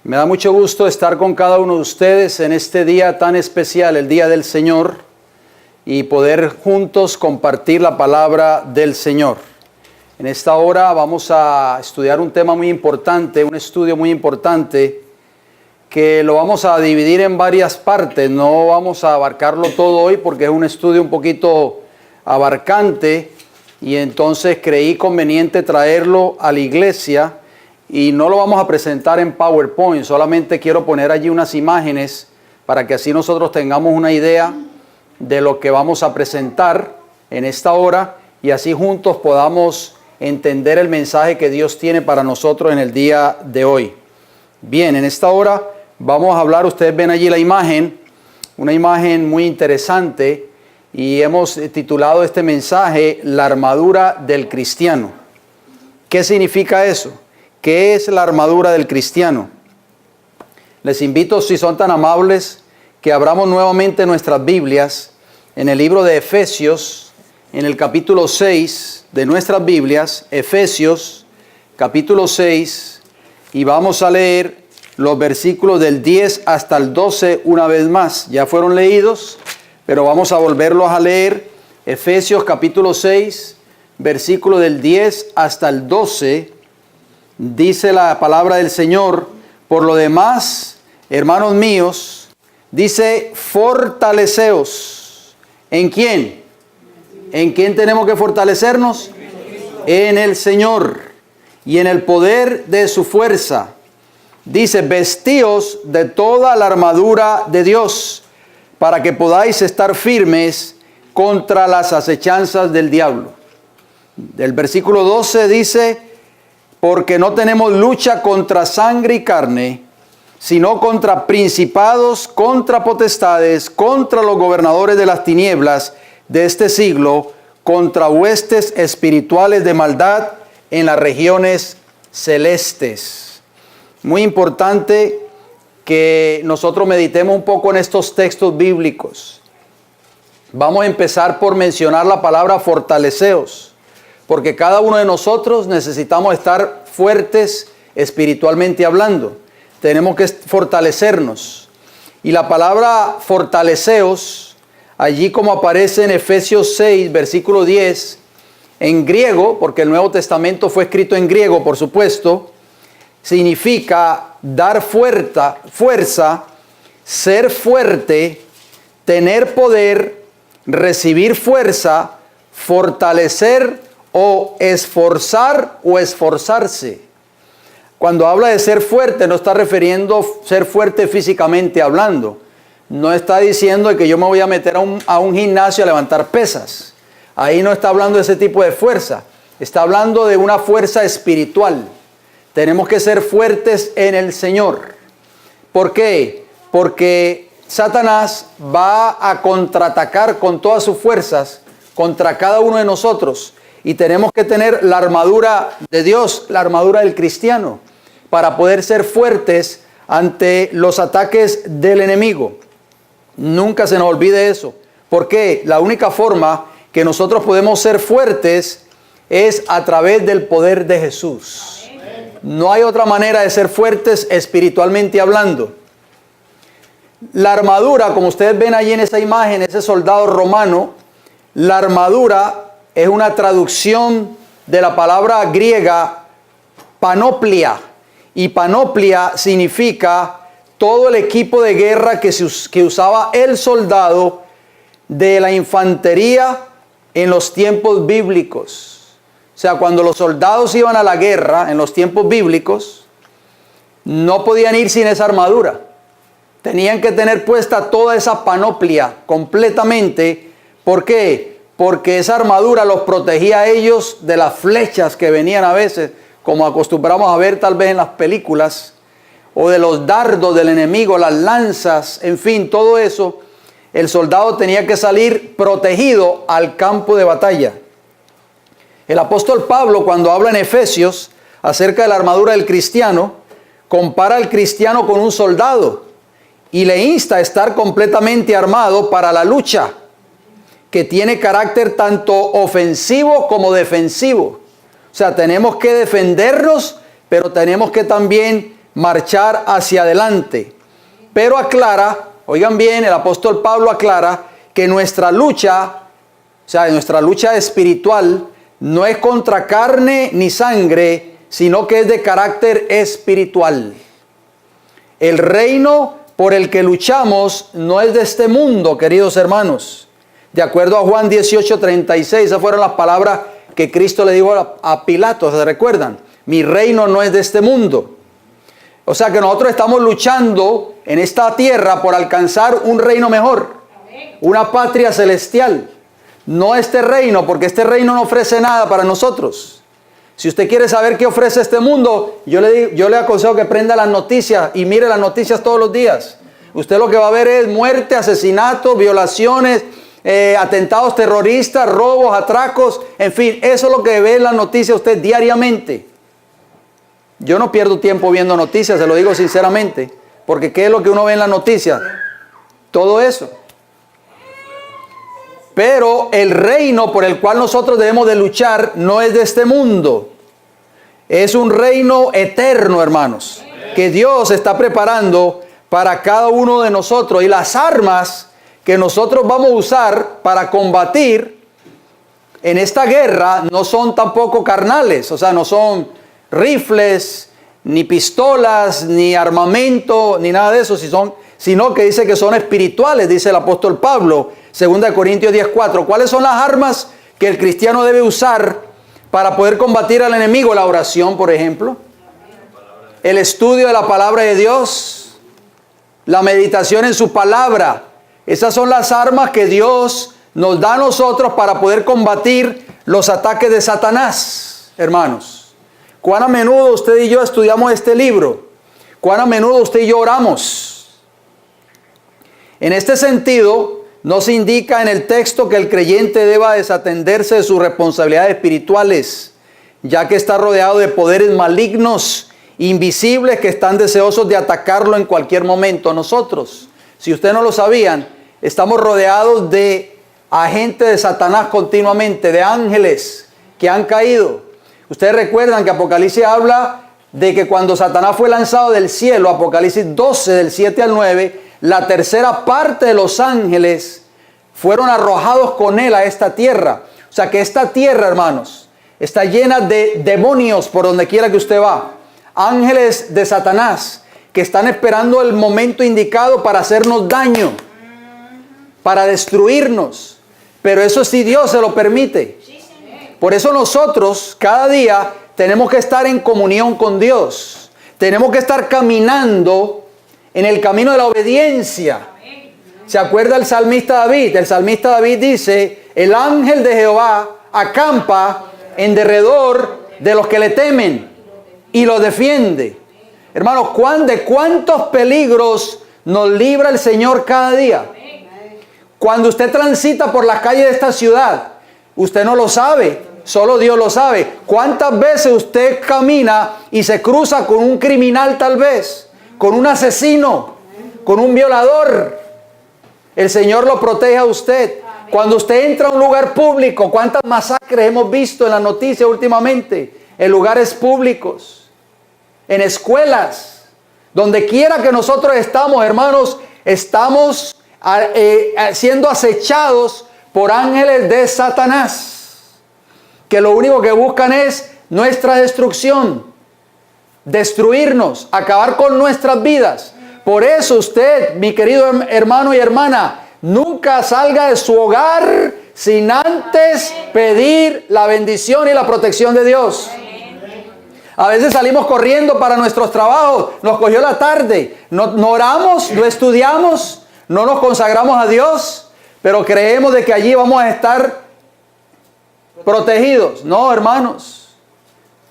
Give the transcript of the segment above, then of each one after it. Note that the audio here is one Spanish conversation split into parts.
Me da mucho gusto estar con cada uno de ustedes en este día tan especial, el Día del Señor, y poder juntos compartir la palabra del Señor. En esta hora vamos a estudiar un tema muy importante, un estudio muy importante, que lo vamos a dividir en varias partes. No vamos a abarcarlo todo hoy porque es un estudio un poquito abarcante, y entonces creí conveniente traerlo a la iglesia. Y no lo vamos a presentar en PowerPoint, solamente quiero poner allí unas imágenes para que así nosotros tengamos una idea de lo que vamos a presentar en esta hora y así juntos podamos entender el mensaje que Dios tiene para nosotros en el día de hoy. Bien, en esta hora vamos a hablar, ustedes ven allí la imagen, una imagen muy interesante, y hemos titulado este mensaje La armadura del cristiano. ¿Qué significa eso? ¿Qué es la armadura del cristiano? Les invito, si son tan amables, que abramos nuevamente nuestras Biblias en el libro de Efesios, en el capítulo 6 de nuestras Biblias, Efesios, capítulo 6, y vamos a leer los versículos del 10 hasta el 12 una vez más. Ya fueron leídos, pero vamos a volverlos a leer. Efesios, capítulo 6, versículo del 10 hasta el 12. Dice la palabra del Señor: por lo demás, hermanos míos, dice, fortaleceos. ¿En quién? ¿En quién tenemos que fortalecernos? En el Señor y en el poder de su fuerza. Dice, vestíos de toda la armadura de Dios, para que podáis estar firmes contra las acechanzas del diablo. Del versículo 12 dice, porque no tenemos lucha contra sangre y carne, sino contra principados, contra potestades, contra los gobernadores de las tinieblas de este siglo, contra huestes espirituales de maldad en las regiones celestes. Muy importante que nosotros meditemos un poco en estos textos bíblicos. Vamos a empezar por mencionar la palabra fortaleceos, porque cada uno de nosotros necesitamos estar fuertes espiritualmente hablando. Tenemos que fortalecernos. Y la palabra fortaleceos, allí como aparece en Efesios 6, versículo 10, en griego, porque el Nuevo Testamento fue escrito en griego, por supuesto, significa dar fuerza, ser fuerte, tener poder, recibir fuerza, fortalecer o esforzar o esforzarse. Cuando habla de ser fuerte, no está refiriendo a ser fuerte físicamente hablando. No está diciendo que yo me voy a meter a un gimnasio a levantar pesas. Ahí no está hablando de ese tipo de fuerza. Está hablando de una fuerza espiritual. Tenemos que ser fuertes en el Señor. ¿Por qué? Porque Satanás va a contraatacar con todas sus fuerzas contra cada uno de nosotros. Y tenemos que tener la armadura de Dios, la armadura del cristiano, para poder ser fuertes ante los ataques del enemigo. Nunca se nos olvide eso. Porque la única forma que nosotros podemos ser fuertes es a través del poder de Jesús. No hay otra manera de ser fuertes espiritualmente hablando. La armadura, como ustedes ven allí en esa imagen, ese soldado romano, la armadura es una traducción de la palabra griega panoplia. Y panoplia significa todo el equipo de guerra que usaba el soldado de la infantería en los tiempos bíblicos. O sea, cuando los soldados iban a la guerra en los tiempos bíblicos, no podían ir sin esa armadura. Tenían que tener puesta toda esa panoplia completamente. ¿Por qué? Porque esa armadura los protegía a ellos de las flechas que venían a veces, como acostumbramos a ver tal vez en las películas, o de los dardos del enemigo, las lanzas, en fin, todo eso. El soldado tenía que salir protegido al campo de batalla. El apóstol Pablo, cuando habla en Efesios acerca de la armadura del cristiano, compara al cristiano con un soldado y le insta a estar completamente armado para la lucha, que tiene carácter tanto ofensivo como defensivo. O sea, tenemos que defendernos, pero tenemos que también marchar hacia adelante. Pero aclara, oigan bien, el apóstol Pablo aclara que nuestra lucha, o sea, nuestra lucha espiritual, no es contra carne ni sangre, sino que es de carácter espiritual. El reino por el que luchamos no es de este mundo, queridos hermanos. De acuerdo a Juan 18:36, esas fueron las palabras que Cristo le dijo a Pilato, ¿se recuerdan? Mi reino no es de este mundo. O sea que nosotros estamos luchando en esta tierra por alcanzar un reino mejor, una patria celestial. No este reino, porque este reino no ofrece nada para nosotros. Si usted quiere saber qué ofrece este mundo, yo le aconsejo que prenda las noticias y mire las noticias todos los días. Usted lo que va a ver es muerte, asesinatos, violaciones, atentados terroristas, robos, atracos, en fin, eso es lo que ve en las noticias usted diariamente. Yo no pierdo tiempo viendo noticias, se lo digo sinceramente, porque ¿qué es lo que uno ve en las noticias? Todo eso. Pero el reino por el cual nosotros debemos de luchar no es de este mundo. Es un reino eterno, hermanos, que Dios está preparando para cada uno de nosotros. Y las armas que nosotros vamos a usar para combatir en esta guerra no son tampoco carnales, o sea, no son rifles, ni pistolas, ni armamento, ni nada de eso, sino que dice que son espirituales, dice el apóstol Pablo, 2 Corintios 10:4. ¿Cuáles son las armas que el cristiano debe usar para poder combatir al enemigo? La oración, por ejemplo, el estudio de la palabra de Dios, la meditación en su palabra. Esas son las armas que Dios nos da a nosotros para poder combatir los ataques de Satanás, hermanos. ¿Cuán a menudo usted y yo estudiamos este libro? ¿Cuán a menudo usted y yo oramos? En este sentido, nos indica en el texto que el creyente deba desatenderse de sus responsabilidades espirituales, ya que está rodeado de poderes malignos, invisibles, que están deseosos de atacarlo en cualquier momento. Nosotros, si ustedes no lo sabían, estamos rodeados de agentes de Satanás continuamente, de ángeles que han caído. Ustedes recuerdan que Apocalipsis habla de que cuando Satanás fue lanzado del cielo, Apocalipsis 12, del 7 al 9, la tercera parte de los ángeles fueron arrojados con él a esta tierra. O sea que esta tierra, hermanos, está llena de demonios por donde quiera que usted va. Ángeles de Satanás que están esperando el momento indicado para hacernos daño, para destruirnos. Pero eso sí Dios se lo permite. Por eso nosotros cada día tenemos que estar en comunión con Dios. Tenemos que estar caminando en el camino de la obediencia. ¿Se acuerda el salmista David? El salmista David dice, el ángel de Jehová acampa en derredor de los que le temen y los defiende. Hermanos, ¿de cuántos peligros nos libra el Señor cada día? Cuando usted transita por las calles de esta ciudad, usted no lo sabe. Solo Dios lo sabe. ¿Cuántas veces usted camina y se cruza con un criminal tal vez? Con un asesino, con un violador. El Señor lo protege a usted. Cuando usted entra a un lugar público, ¿cuántas masacres hemos visto en las noticias últimamente? En lugares públicos, en escuelas, donde quiera que nosotros estamos, hermanos, estamos siendo acechados por ángeles de Satanás, que lo único que buscan es nuestra destrucción, destruirnos, acabar con nuestras vidas. Por eso usted, mi querido hermano y hermana, nunca salga de su hogar sin antes pedir la bendición y la protección de Dios. A veces salimos corriendo para nuestros trabajos, nos cogió la tarde, no oramos, no estudiamos, no nos consagramos a Dios, pero creemos de que allí vamos a estar protegidos. No, hermanos,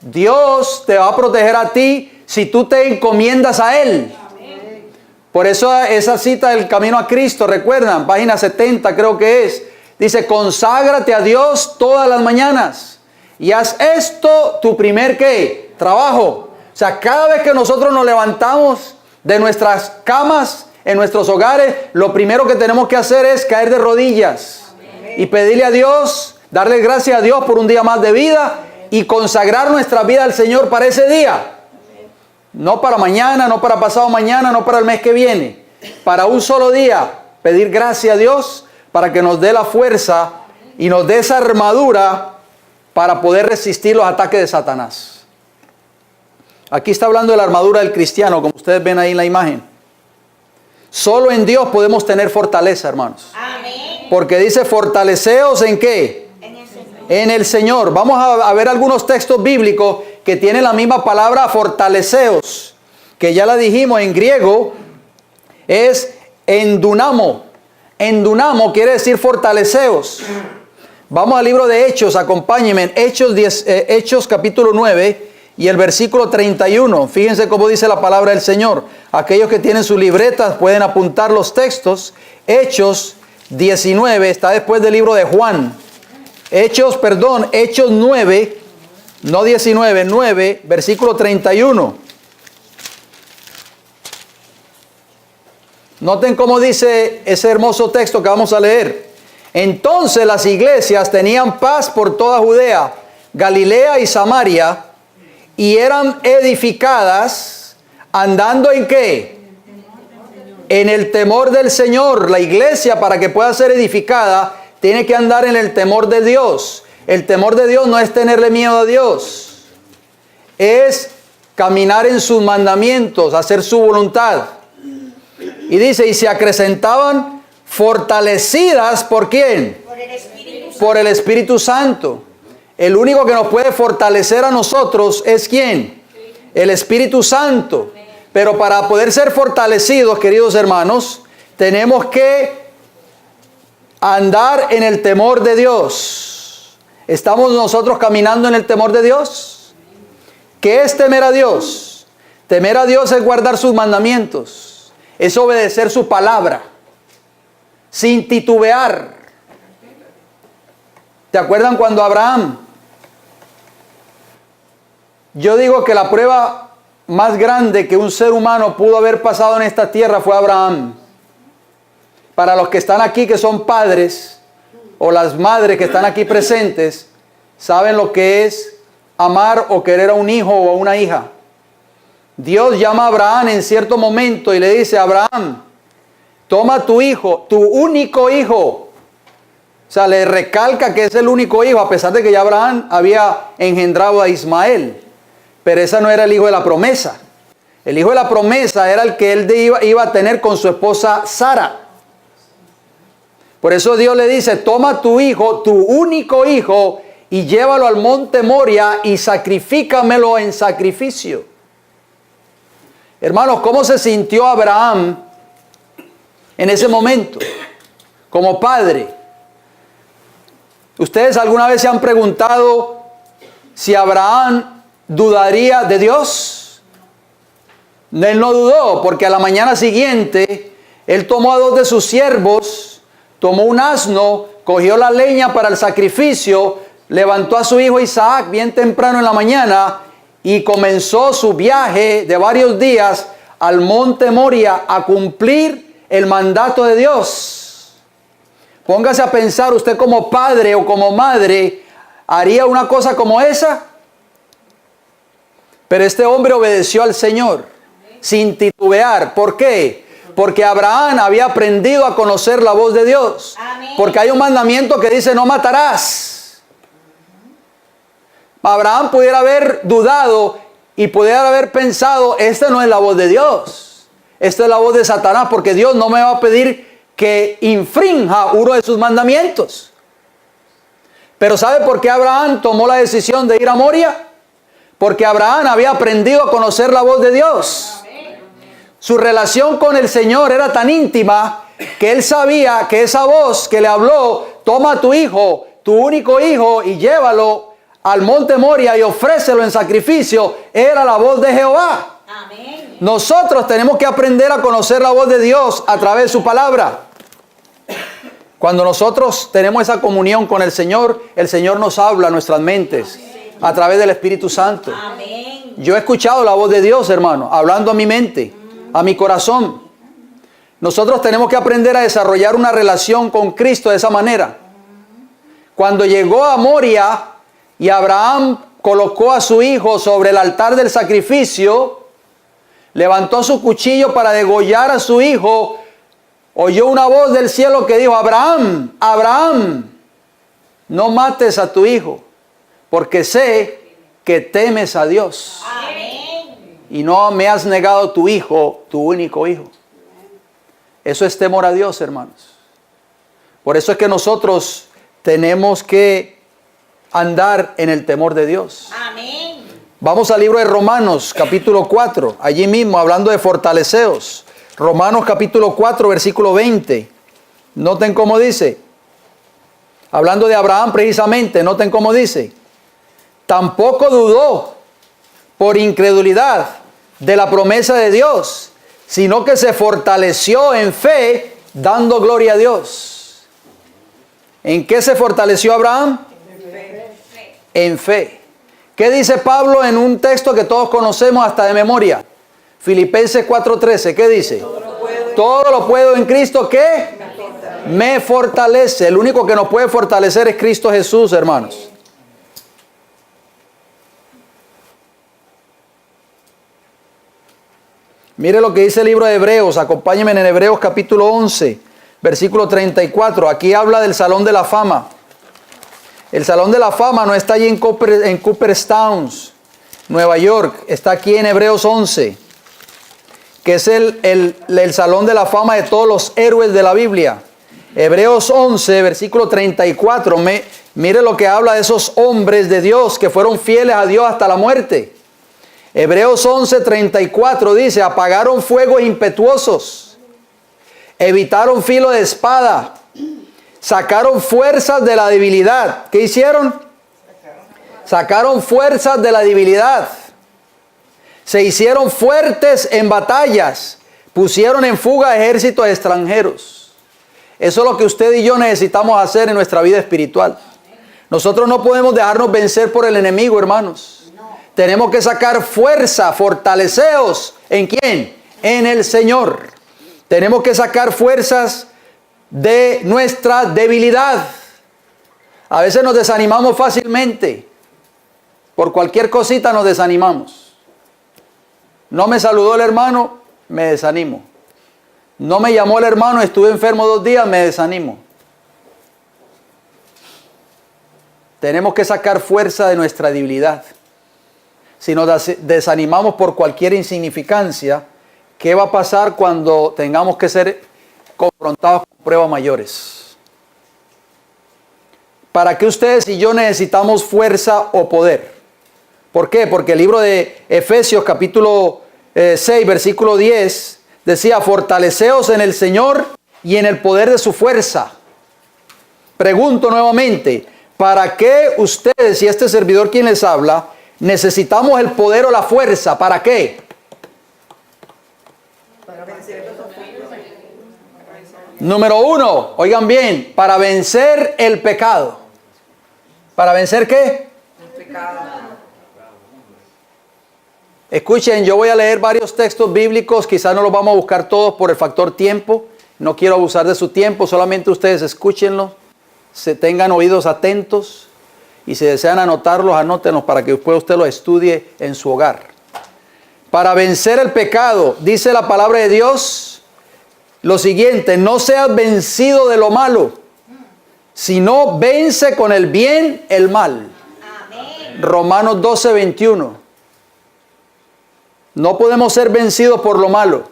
Dios te va a proteger a ti si tú te encomiendas a Él. Por eso esa cita del Camino a Cristo, recuerdan, página 70 creo que es, dice, conságrate a Dios todas las mañanas y haz esto tu primer ¿qué? Trabajo. O sea, cada vez que nosotros nos levantamos de nuestras camas, en nuestros hogares, lo primero que tenemos que hacer es caer de rodillas y pedirle a Dios, darle gracias a Dios por un día más de vida y consagrar nuestra vida al Señor para ese día. No para mañana, no para pasado mañana, no para el mes que viene. Para un solo día, pedir gracias a Dios para que nos dé la fuerza y nos dé esa armadura para poder resistir los ataques de Satanás. Aquí está hablando de la armadura del cristiano, como ustedes ven ahí en la imagen. Solo en Dios podemos tener fortaleza, hermanos. Amén. Porque dice, fortaleceos ¿en qué? En el Señor. Vamos a ver algunos textos bíblicos que tienen la misma palabra fortaleceos, que ya la dijimos en griego, es endunamo. Endunamo quiere decir fortaleceos. Vamos al libro de Hechos, acompáñenme. Hechos capítulo 9 y el versículo 31. Fíjense cómo dice la palabra del Señor. Aquellos que tienen sus libretas pueden apuntar los textos. Hechos 19, está después del libro de Juan. Hechos 9, no 19, 9, versículo 31. Noten cómo dice ese hermoso texto que vamos a leer. Entonces las iglesias tenían paz por toda Judea, Galilea y Samaria, y eran edificadas andando ¿en qué? En el temor del Señor. La iglesia, para que pueda ser edificada, tiene que andar en el temor de Dios. El temor de Dios no es tenerle miedo a Dios, es caminar en sus mandamientos, hacer su voluntad. Y dice, y se acrecentaban fortalecidas, ¿por quién? Por el Espíritu Santo. El único que nos puede fortalecer a nosotros es ¿quién? El Espíritu Santo. Pero para poder ser fortalecidos, queridos hermanos, tenemos que andar en el temor de Dios. ¿Estamos nosotros caminando en el temor de Dios? ¿Qué es temer a Dios? Temer a Dios es guardar sus mandamientos, es obedecer su palabra, sin titubear. ¿Te acuerdan cuando Abraham? Yo digo que la prueba más grande que un ser humano pudo haber pasado en esta tierra fue Abraham. Para los que están aquí, que son padres, o las madres que están aquí presentes, saben lo que es amar o querer a un hijo o a una hija. Dios llama a Abraham en cierto momento y le dice, Abraham, toma tu hijo, tu único hijo. O sea, le recalca que es el único hijo, a pesar de que ya Abraham había engendrado a Ismael. Pero ese no era el hijo de la promesa. El hijo de la promesa era el que él iba a tener con su esposa Sara. Por eso Dios le dice, toma tu hijo, tu único hijo, y llévalo al monte Moria y sacrifícamelo en sacrificio. Hermanos, ¿cómo se sintió Abraham en ese momento como padre? ¿Ustedes alguna vez se han preguntado si Abraham dudaría de Dios? Él no dudó, porque a la mañana siguiente él tomó a 2 de sus siervos, tomó un asno, cogió la leña para el sacrificio, levantó a su hijo Isaac bien temprano en la mañana y comenzó su viaje de varios días al monte Moria a cumplir el mandato de Dios. Póngase a pensar, usted como padre o como madre, ¿haría una cosa como esa? Pero este hombre obedeció al Señor sin titubear. ¿Por qué? Porque Abraham había aprendido a conocer la voz de Dios. Amén. Porque hay un mandamiento que dice no matarás. Abraham pudiera haber dudado y pudiera haber pensado, esta no es la voz de Dios, esta es la voz de Satanás, porque Dios no me va a pedir que infrinja uno de sus mandamientos. Pero ¿sabe por qué Abraham tomó la decisión de ir a Moria? Porque Abraham había aprendido a conocer la voz de Dios. Su relación con el Señor era tan íntima que él sabía que esa voz que le habló, toma a tu hijo, tu único hijo, y llévalo al monte Moria y ofrécelo en sacrificio, era la voz de Jehová. Amén. Nosotros tenemos que aprender a conocer la voz de Dios a través de su palabra. Cuando nosotros tenemos esa comunión con el Señor nos habla a nuestras mentes a través del Espíritu Santo. Amén. Yo he escuchado la voz de Dios, hermano, hablando a mi mente, a mi corazón. Nosotros tenemos que aprender a desarrollar una relación con Cristo de esa manera. Cuando llegó a Moria y Abraham colocó a su hijo sobre el altar del sacrificio, levantó su cuchillo para degollar a su hijo, oyó una voz del cielo que dijo: Abraham, Abraham, no mates a tu hijo, porque sé que temes a Dios. Amén. Y no me has negado tu hijo, tu único hijo. Eso es temor a Dios, hermanos. Por eso es que nosotros tenemos que andar en el temor de Dios. Amén. Vamos al libro de Romanos, capítulo 4, allí mismo, hablando de fortaleceos. Romanos capítulo 4, versículo 20. Noten cómo dice. Hablando de Abraham precisamente, noten cómo dice. Tampoco dudó por incredulidad de la promesa de Dios, sino que se fortaleció en fe, dando gloria a Dios. ¿En qué se fortaleció Abraham? En fe. ¿Qué dice Pablo en un texto que todos conocemos hasta de memoria? Filipenses 4:13, ¿qué dice? Todo lo puedo en Cristo que me fortalece. El único que nos puede fortalecer es Cristo Jesús, hermanos. Mire lo que dice el libro de Hebreos. Acompáñenme en Hebreos capítulo 11, versículo 34. Aquí habla del Salón de la Fama. El Salón de la Fama no está allí en Cooperstown, Nueva York. Está aquí en Hebreos 11, que es el Salón de la Fama de todos los héroes de la Biblia. Hebreos 11, versículo 34. Mire lo que habla de esos hombres de Dios que fueron fieles a Dios hasta la muerte. Hebreos 11, 34 dice: apagaron fuegos impetuosos, evitaron filo de espada, sacaron fuerzas de la debilidad. ¿Qué hicieron? Sacaron fuerzas de la debilidad. Se hicieron fuertes en batallas, pusieron en fuga ejércitos extranjeros. Eso es lo que usted y yo necesitamos hacer en nuestra vida espiritual. Nosotros no podemos dejarnos vencer por el enemigo, hermanos. Tenemos que sacar fuerza, fortaleceos. ¿En quién? En el Señor. Tenemos que sacar fuerzas de nuestra debilidad. A veces nos desanimamos fácilmente. Por cualquier cosita nos desanimamos. No me saludó el hermano, me desanimo. No me llamó el hermano, estuve enfermo 2 días, me desanimo. Tenemos que sacar fuerza de nuestra debilidad. Si nos desanimamos por cualquier insignificancia, ¿qué va a pasar cuando tengamos que ser confrontados con pruebas mayores? ¿Para qué ustedes y yo necesitamos fuerza o poder? ¿Por qué? Porque el libro de Efesios capítulo 6, versículo 10, decía: fortaleceos en el Señor y en el poder de su fuerza. Pregunto nuevamente, ¿para qué ustedes y este servidor quien les habla necesitamos el poder o la fuerza? ¿Para qué? Para vencer los desafíos. Número 1, oigan bien, para vencer el pecado. ¿Para vencer qué? El pecado. Escuchen, yo voy a leer varios textos bíblicos, quizás no los vamos a buscar todos por el factor tiempo. No quiero abusar de su tiempo, solamente ustedes escúchenlo, se tengan oídos atentos. Y si desean anotarlos, anótenlos para que después usted los estudie en su hogar. Para vencer el pecado, dice la palabra de Dios lo siguiente: no seas vencido de lo malo, sino vence con el bien el mal. Amén. Romanos 12, 21. No podemos ser vencidos por lo malo.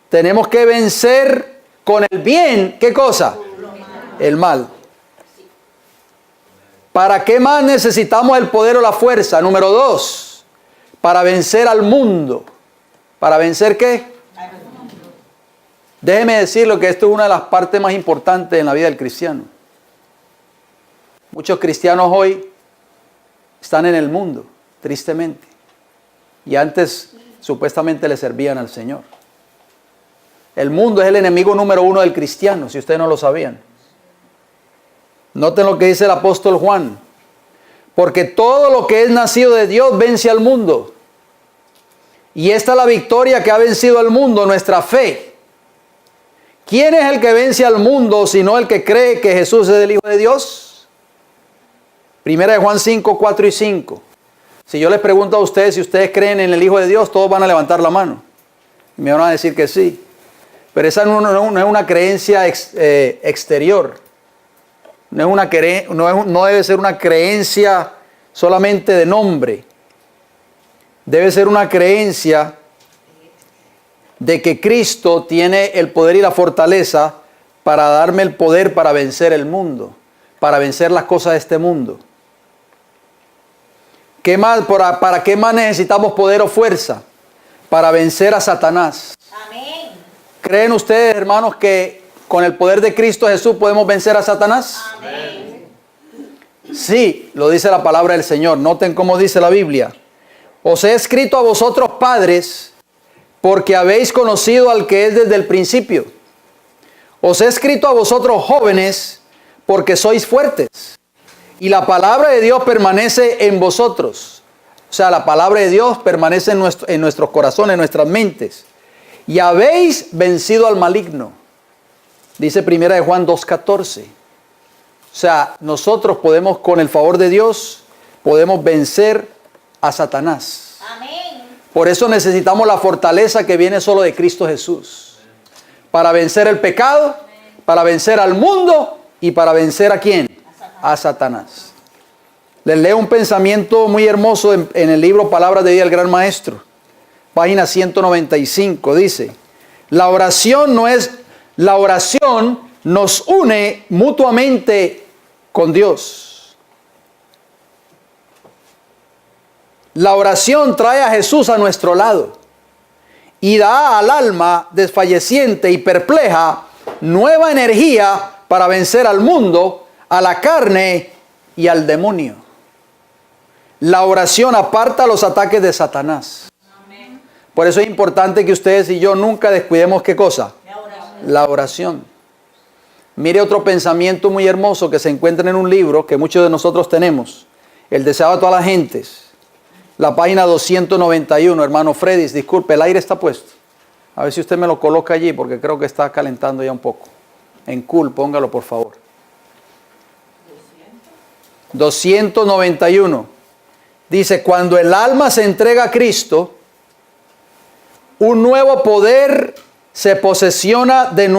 Tenemos que vencer con el bien, ¿qué cosa? El mal. ¿Para qué más necesitamos el poder o la fuerza? Número 2, para vencer al mundo. ¿Para vencer qué? Déjeme decirlo que esto es una de las partes más importantes en la vida del cristiano. Muchos cristianos hoy están en el mundo, tristemente. Y antes supuestamente le servían al Señor. El mundo es el enemigo número 1 del cristiano, si ustedes no lo sabían. Noten lo que dice el apóstol Juan: porque todo lo que es nacido de Dios vence al mundo. Y esta es la victoria que ha vencido al mundo, nuestra fe. ¿Quién es el que vence al mundo sino el que cree que Jesús es el Hijo de Dios? Primera de Juan 5, 4 y 5. Si yo les pregunto a ustedes si ustedes creen en el Hijo de Dios, todos van a levantar la mano. Me van a decir que sí. Pero esa no es una creencia exterior. No debe ser una creencia solamente de nombre. Debe ser una creencia de que Cristo tiene el poder y la fortaleza para darme el poder para vencer el mundo, para vencer las cosas de este mundo. ¿Qué más, ¿Para qué más necesitamos poder o fuerza? Para vencer a Satanás. Amén. ¿Creen ustedes, hermanos, que con el poder de Cristo Jesús podemos vencer a Satanás? Amén. Sí, lo dice la palabra del Señor. Noten cómo dice la Biblia. Os he escrito a vosotros, padres, porque habéis conocido al que es desde el principio. Os he escrito a vosotros, jóvenes, porque sois fuertes. Y la palabra de Dios permanece en vosotros. O sea, la palabra de Dios permanece en nuestros corazones, en nuestras mentes. Y habéis vencido al maligno. Dice 1 Juan 2:14. O sea, nosotros podemos, con el favor de Dios, podemos vencer a Satanás. Amén. Por eso necesitamos la fortaleza que viene solo de Cristo Jesús. Para vencer el pecado, para vencer al mundo y para vencer ¿a quién? A Satanás. Les leo un pensamiento muy hermoso en el libro Palabras de Vida del Gran Maestro. Página 195. Dice, la oración nos une mutuamente con Dios. La oración trae a Jesús a nuestro lado y da al alma desfalleciente y perpleja nueva energía para vencer al mundo, a la carne y al demonio. La oración aparta los ataques de Satanás. Amén. Por eso es importante que ustedes y yo nunca descuidemos ¿qué cosa? La oración. La oración. Mire otro pensamiento muy hermoso que se encuentra en un libro que muchos de nosotros tenemos. El deseado de todas las gentes. La página 291, hermano Freddy, disculpe, el aire está puesto. A ver si usted me lo coloca allí porque creo que está calentando ya un poco. En cool, póngalo por favor. 291. Dice, cuando el alma se entrega a Cristo, un nuevo poder se posesiona del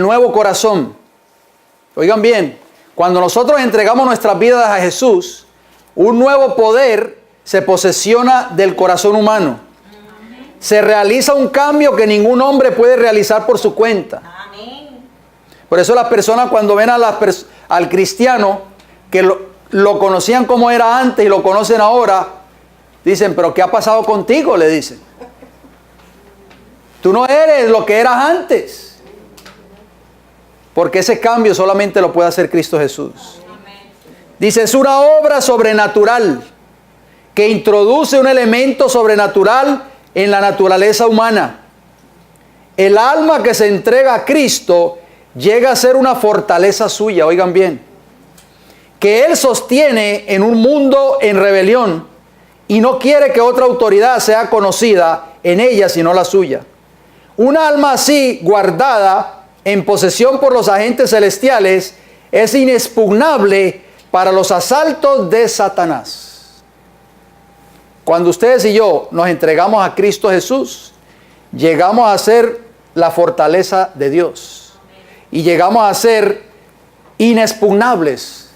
nuevo corazón. Oigan bien, cuando nosotros entregamos nuestras vidas a Jesús, un nuevo poder se posesiona del corazón humano. Se realiza un cambio que ningún hombre puede realizar por su cuenta. Amén. Por eso las personas cuando ven al cristiano que lo conocían como era antes y lo conocen ahora, dicen, pero ¿qué ha pasado contigo? Le dicen. Tú no eres lo que eras antes. Porque ese cambio solamente lo puede hacer Cristo Jesús. Dice, es una obra sobrenatural que introduce un elemento sobrenatural en la naturaleza humana. El alma que se entrega a Cristo llega a ser una fortaleza suya, oigan bien, que Él sostiene en un mundo en rebelión y no quiere que otra autoridad sea conocida en ella sino la suya. Un alma así, guardada en posesión por los agentes celestiales, es inexpugnable para los asaltos de Satanás. Cuando ustedes y yo nos entregamos a Cristo Jesús, llegamos a ser la fortaleza de Dios. Y llegamos a ser inexpugnables.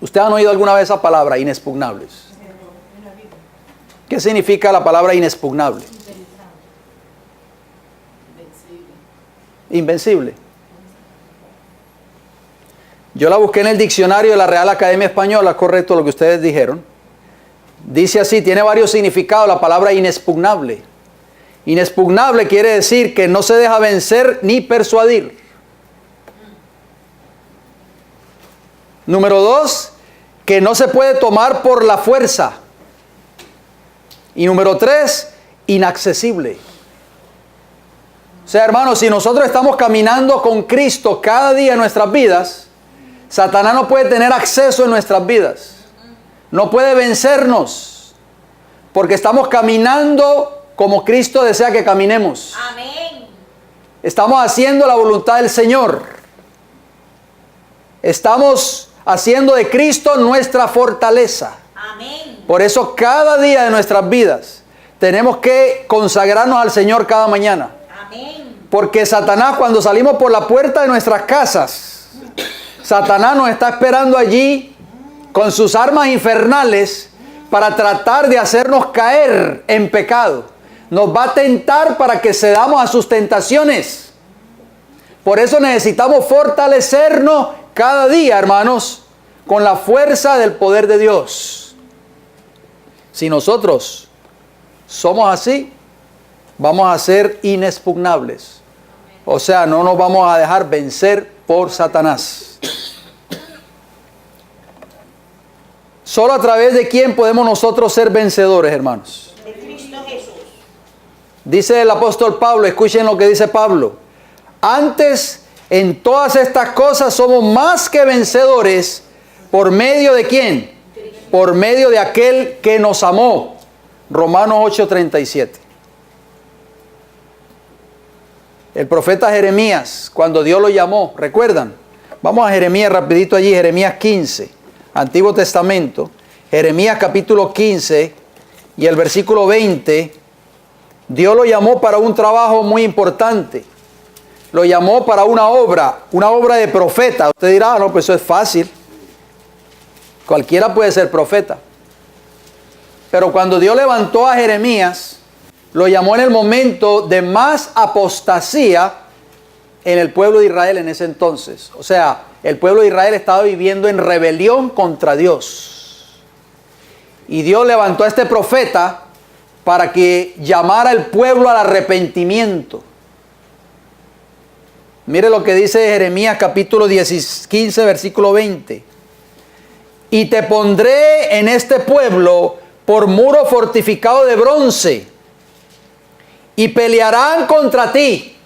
¿Ustedes han oído alguna vez esa palabra, inexpugnables? ¿Qué significa la palabra inexpugnable? Invencible. Yo la busqué en el diccionario de la Real Academia Española, correcto lo que ustedes dijeron. Dice así, tiene varios significados la palabra inexpugnable. Inexpugnable quiere decir que no se deja vencer ni persuadir. Número 2, que no se puede tomar por la fuerza. Y número 3, inaccesible. O sea, hermanos, si nosotros estamos caminando con Cristo cada día en nuestras vidas, Satanás no puede tener acceso en nuestras vidas. No puede vencernos. Porque estamos caminando como Cristo desea que caminemos. Amén. Estamos haciendo la voluntad del Señor. Estamos haciendo de Cristo nuestra fortaleza. Amén. Por eso cada día de nuestras vidas tenemos que consagrarnos al Señor cada mañana. Amén. Porque Satanás, cuando salimos por la puerta de nuestras casas, Satanás nos está esperando allí con sus armas infernales para tratar de hacernos caer en pecado. Nos va a tentar para que cedamos a sus tentaciones. Por eso necesitamos fortalecernos cada día, hermanos, con la fuerza del poder de Dios. Si nosotros somos así, vamos a ser inexpugnables. O sea, no nos vamos a dejar vencer por Satanás. Solo a través de quién podemos nosotros ser vencedores, hermanos. De Cristo Jesús. Dice el apóstol Pablo, escuchen lo que dice Pablo. Antes, en todas estas cosas somos más que vencedores. ¿Por medio de quién? Por medio de aquel que nos amó. Romanos 8:37. El profeta Jeremías, cuando Dios lo llamó, ¿recuerdan? Vamos a Jeremías rapidito allí, Jeremías 15, Antiguo Testamento. Jeremías capítulo 15 y el versículo 20. Dios lo llamó para un trabajo muy importante. Lo llamó para una obra de profeta. Usted dirá, no, pues eso es fácil. Cualquiera puede ser profeta. Pero cuando Dios levantó a Jeremías, lo llamó en el momento de más apostasía en el pueblo de Israel en ese entonces. O sea, el pueblo de Israel estaba viviendo en rebelión contra Dios. Y Dios levantó a este profeta para que llamara al pueblo al arrepentimiento. Mire lo que dice Jeremías capítulo 15, versículo 20. Y te pondré en este pueblo por muro fortificado de bronce, y pelearán contra ti,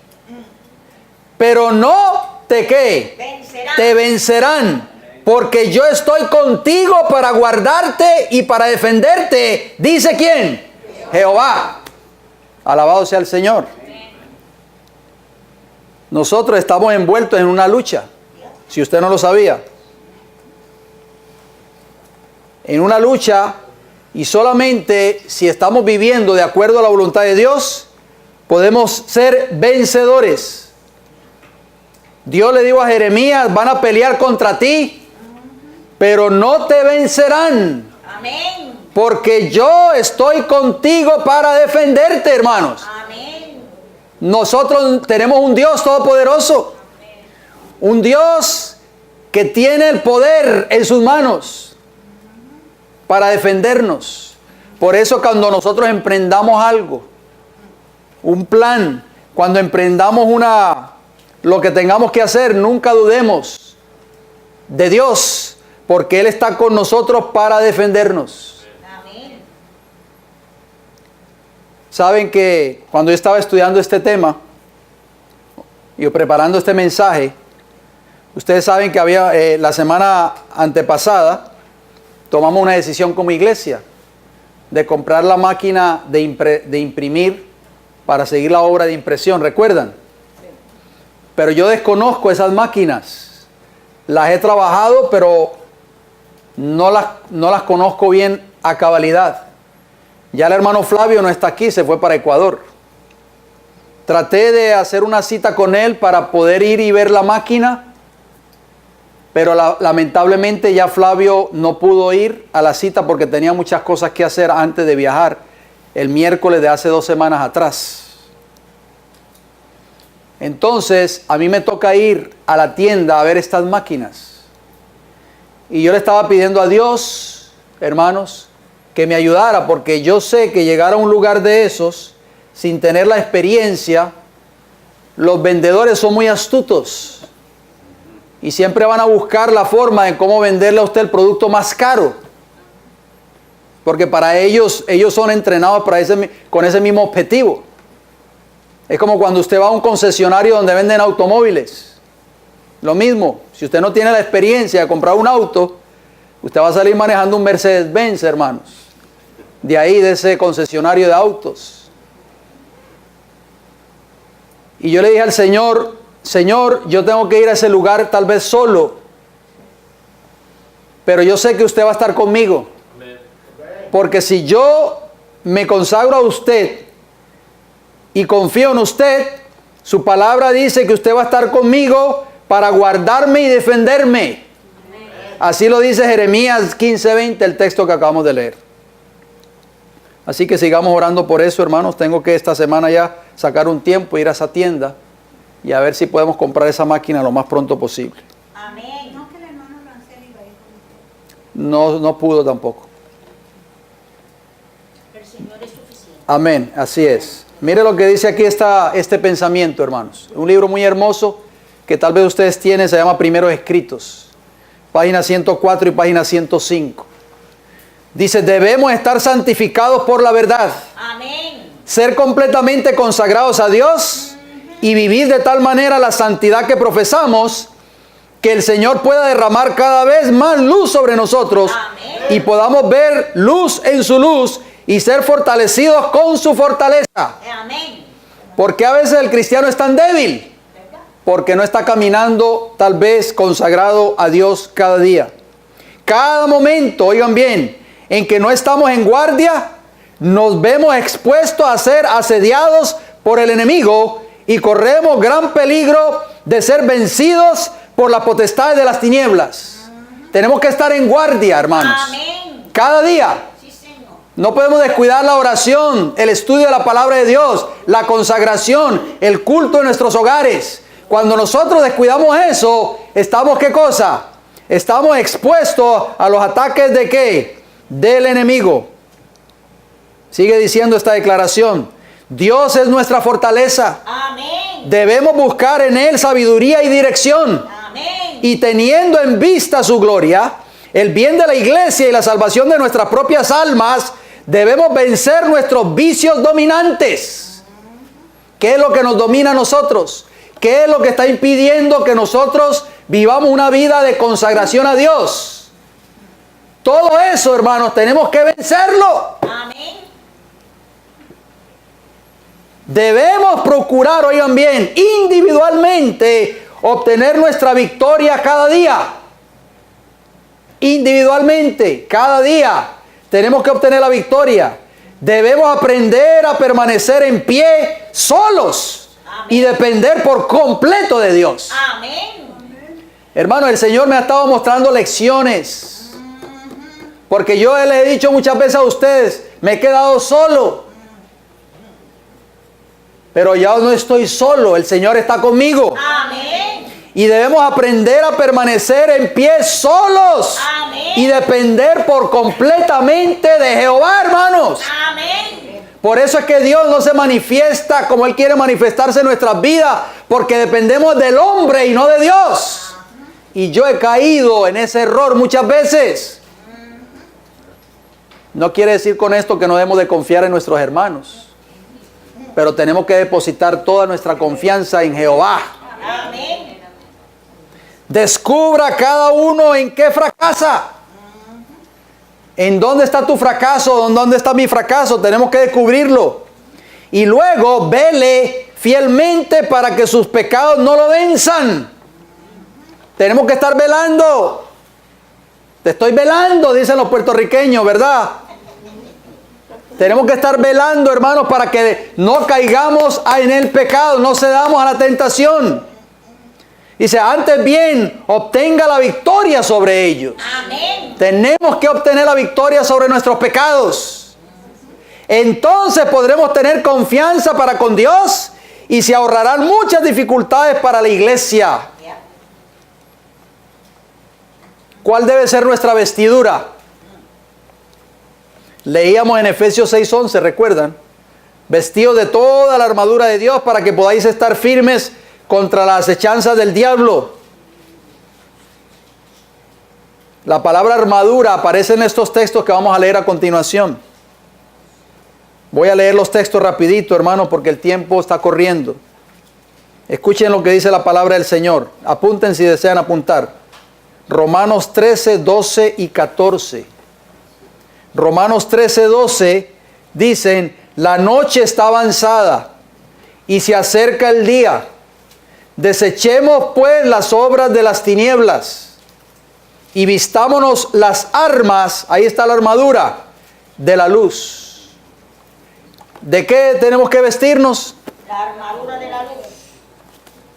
pero no te ¿qué? Te vencerán, porque yo estoy contigo para guardarte y para defenderte. ¿Dice quién? Jehová. Alabado sea el Señor. Nosotros estamos envueltos en una lucha, si usted no lo sabía. En una lucha, y solamente si estamos viviendo de acuerdo a la voluntad de Dios, podemos ser vencedores. Dios le dijo a Jeremías, van a pelear contra ti, pero no te vencerán. Amén. Porque yo estoy contigo para defenderte, hermanos. Amén. Nosotros tenemos un Dios todopoderoso. Un Dios que tiene el poder en sus manos para defendernos. Por eso cuando nosotros emprendamos algo, un plan, cuando emprendamos lo que tengamos que hacer, nunca dudemos de Dios, porque Él está con nosotros para defendernos. Amén. Saben que cuando yo estaba estudiando este tema y preparando este mensaje, ustedes saben que había la semana antepasada tomamos una decisión como iglesia de comprar la máquina de imprimir para seguir la obra de impresión, ¿recuerdan? Pero yo desconozco esas máquinas. Las he trabajado, pero no las conozco bien a cabalidad. Ya el hermano Flavio no está aquí, se fue para Ecuador. Traté de hacer una cita con él para poder ir y ver la máquina, pero lamentablemente ya Flavio no pudo ir a la cita porque tenía muchas cosas que hacer antes de viajar el miércoles de hace 2 semanas atrás. Entonces a mí me toca ir a la tienda a ver estas máquinas. Y yo le estaba pidiendo a Dios, hermanos, que me ayudara, porque yo sé que llegar a un lugar de esos sin tener la experiencia, los vendedores son muy astutos. Y siempre van a buscar la forma de cómo venderle a usted el producto más caro. Porque para ellos son entrenados con ese mismo objetivo. Es como cuando usted va a un concesionario donde venden automóviles. Lo mismo, si usted no tiene la experiencia de comprar un auto, usted va a salir manejando un Mercedes-Benz, hermanos. De ahí, de ese concesionario de autos. Y yo le dije al Señor, yo tengo que ir a ese lugar tal vez solo, pero yo sé que usted va a estar conmigo. Porque si yo me consagro a usted y confío en usted, su palabra dice que usted va a estar conmigo para guardarme y defenderme. Así lo dice Jeremías 15:20, el texto que acabamos de leer. Así que sigamos orando por eso, hermanos. Tengo que esta semana ya sacar un tiempo, ir a esa tienda y a ver si podemos comprar esa máquina lo más pronto posible. Amén. No, que el hermano Rancel iba a ir con usted. No pudo tampoco. El Señor es suficiente. Amén, así es. Mire lo que dice aquí este pensamiento, hermanos. Un libro muy hermoso que tal vez ustedes tienen, se llama Primeros Escritos. Página 104 y página 105. Dice, debemos estar santificados por la verdad. Amén. Ser completamente consagrados a Dios y vivir de tal manera la santidad que profesamos, que el Señor pueda derramar cada vez más luz sobre nosotros. Amén. Y podamos ver luz en su luz y ser fortalecidos con su fortaleza. Amén. ¿Por qué a veces el cristiano es tan débil? ¿Verdad? Porque no está caminando tal vez consagrado a Dios cada día. Cada momento, oigan bien, en que no estamos en guardia, nos vemos expuestos a ser asediados por el enemigo y corremos gran peligro de ser vencidos por las potestades de las tinieblas. Tenemos que estar en guardia, hermanos. Amén. Cada día. Sí, Señor. No podemos descuidar la oración, el estudio de la palabra de Dios, la consagración, el culto en nuestros hogares. Cuando nosotros descuidamos eso, estamos, ¿qué cosa? Estamos expuestos a los ataques de ¿qué? Del enemigo. Sigue diciendo esta declaración. Dios es nuestra fortaleza. Amén. Debemos buscar en Él sabiduría y dirección. Amén. Y teniendo en vista su gloria, el bien de la iglesia y la salvación de nuestras propias almas, debemos vencer nuestros vicios dominantes. ¿Qué es lo que nos domina a nosotros? ¿Qué es lo que está impidiendo que nosotros vivamos una vida de consagración a Dios? Todo eso, hermanos, tenemos que vencerlo. Amén. Debemos procurar, oigan bien, individualmente obtener nuestra victoria cada día. Individualmente, cada día, tenemos que obtener la victoria. Debemos aprender a permanecer en pie solos. Amén. Y depender por completo de Dios. Amén. Hermano, el Señor me ha estado mostrando lecciones. Porque yo les he dicho muchas veces a ustedes, me he quedado solo. Pero ya no estoy solo, el Señor está conmigo. Amén. Y debemos aprender a permanecer en pie solos. Amén. Y depender por completamente de Jehová, hermanos. Amén. Por eso es que Dios no se manifiesta como Él quiere manifestarse en nuestras vidas, porque dependemos del hombre y no de Dios. Y yo he caído en ese error muchas veces. No quiere decir con esto que no debemos de confiar en nuestros hermanos, pero tenemos que depositar toda nuestra confianza en Jehová. Amén. Descubra cada uno en qué fracasa. ¿En dónde está tu fracaso? ¿Dónde está mi fracaso? Tenemos que descubrirlo. Y luego vele fielmente para que sus pecados no lo venzan. Tenemos que estar velando. Te estoy velando, dicen los puertorriqueños, ¿verdad? Tenemos que estar velando, hermanos, para que no caigamos en el pecado, no cedamos a la tentación. Dice, antes bien, obtenga la victoria sobre ellos. Amén. Tenemos que obtener la victoria sobre nuestros pecados. Entonces podremos tener confianza para con Dios y se ahorrarán muchas dificultades para la iglesia. ¿Cuál debe ser nuestra vestidura? Leíamos en Efesios 6:11, ¿recuerdan? Vestidos de toda la armadura de Dios para que podáis estar firmes contra las acechanzas del diablo. La palabra armadura aparece en estos textos que vamos a leer a continuación. Voy a leer los textos rapidito, hermanos, porque el tiempo está corriendo. Escuchen lo que dice la palabra del Señor. Apunten si desean apuntar. Romanos 13, 12 y 14. Romanos 13, 12 dicen, la noche está avanzada y se acerca el día. Desechemos pues las obras de las tinieblas y vistámonos las armas, ahí está la armadura, de la luz. ¿De qué tenemos que vestirnos? La armadura de la luz.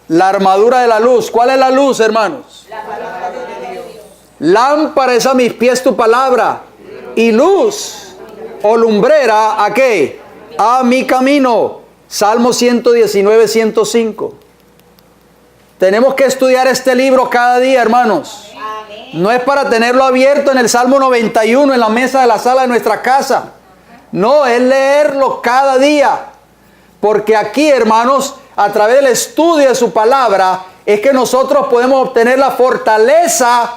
La armadura de la luz. ¿Cuál es la luz, hermanos? La palabra de Dios. Lámpara es a mis pies tu palabra, y luz o lumbrera, ¿a qué? A mi camino. Salmo 119, 105. Tenemos que estudiar este libro cada día, hermanos. Amén. No es para tenerlo abierto en el Salmo 91 en la mesa de la sala de nuestra casa. No, es leerlo cada día. Porque aquí, hermanos, a través del estudio de su palabra, es que nosotros podemos obtener la fortaleza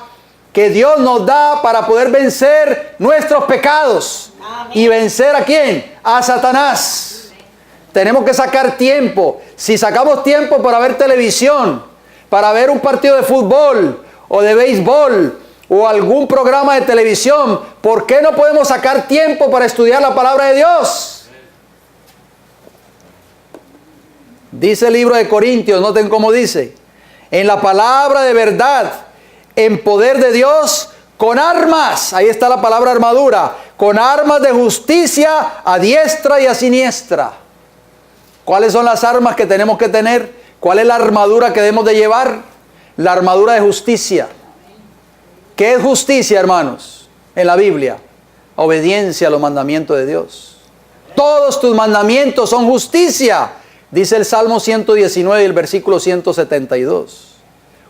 que Dios nos da para poder vencer nuestros pecados. Amén. ¿Y vencer a quién? A Satanás. Tenemos que sacar tiempo. Si sacamos tiempo para ver televisión, para ver un partido de fútbol o de béisbol o algún programa de televisión, ¿por qué no podemos sacar tiempo para estudiar la palabra de Dios? Dice el libro de Corintios, noten cómo dice: en la palabra de verdad, en poder de Dios, con armas, ahí está la palabra armadura, con armas de justicia a diestra y a siniestra. ¿Cuáles son las armas que tenemos que tener? ¿Cuál es la armadura que debemos de llevar? La armadura de justicia. ¿Qué es justicia, hermanos? En la Biblia, obediencia a los mandamientos de Dios. Todos tus mandamientos son justicia, dice el Salmo 119 y el versículo 172.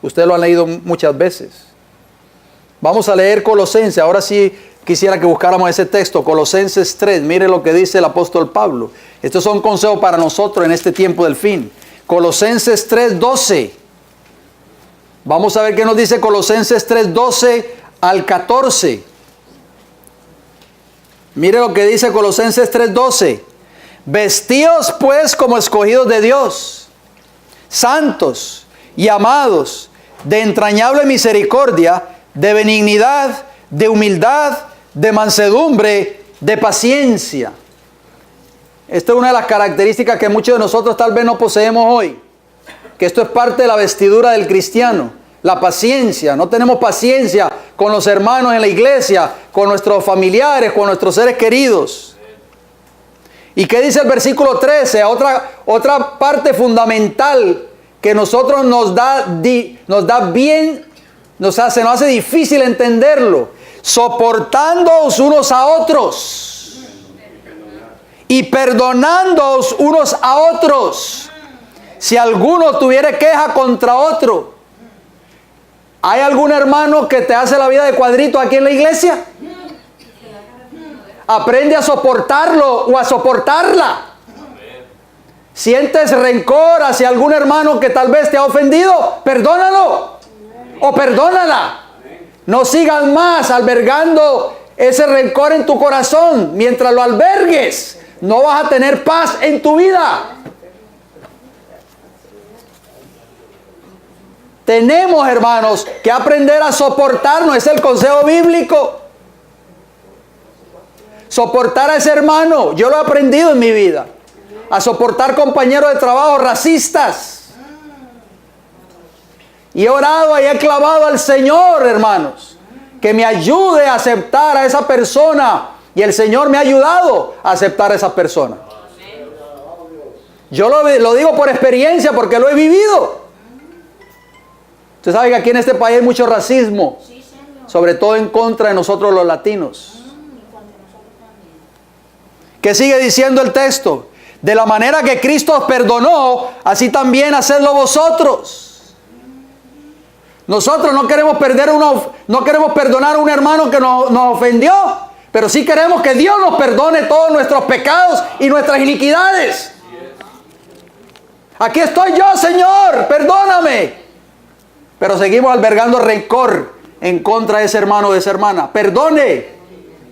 Ustedes lo han leído muchas veces. Vamos a leer Colosenses. Ahora sí quisiera que buscáramos ese texto, Colosenses 3. Mire lo que dice el apóstol Pablo. Estos son consejos para nosotros en este tiempo del fin. Colosenses 3:12. Vamos a ver qué nos dice Colosenses 3:12 al 14. Mire lo que dice Colosenses 3:12. Vestíos pues como escogidos de Dios, santos y amados, de entrañable misericordia, de benignidad, de humildad, de mansedumbre, de paciencia. Esta es una de las características que muchos de nosotros tal vez no poseemos hoy. Que esto es parte de la vestidura del cristiano. La paciencia. No tenemos paciencia con los hermanos en la iglesia, con nuestros familiares, con nuestros seres queridos. ¿Y qué dice el versículo 13? Otra parte fundamental que nosotros se nos hace difícil entenderlo. Soportándoos unos a otros y perdonándoos unos a otros, si alguno tuviere queja contra otro. ¿Hay algún hermano que te hace la vida de cuadrito aquí en la iglesia? Aprende a soportarlo o a soportarla. ¿Sientes rencor hacia algún hermano que tal vez te ha ofendido? Perdónalo o perdónala. No sigas más albergando ese rencor en tu corazón. Mientras lo albergues, no vas a tener paz en tu vida. Tenemos, hermanos, que aprender a soportarnos. Es el consejo bíblico. Soportar a ese hermano. Yo lo he aprendido en mi vida. A soportar compañeros de trabajo racistas. Y he orado y he clamado al Señor, hermanos, que me ayude a aceptar a esa persona. Y el Señor me ha ayudado a aceptar a esa persona. Yo lo digo por experiencia, porque lo he vivido. Usted sabe que aquí en este país hay mucho racismo, sobre todo en contra de nosotros los latinos. ¿Qué sigue diciendo el texto? De la manera que Cristo os perdonó, así también hacedlo vosotros. Nosotros no queremos perdonar a un hermano que nos ofendió, pero sí queremos que Dios nos perdone todos nuestros pecados y nuestras iniquidades. Aquí estoy yo, Señor, perdóname. Pero seguimos albergando rencor en contra de ese hermano o de esa hermana. Perdone,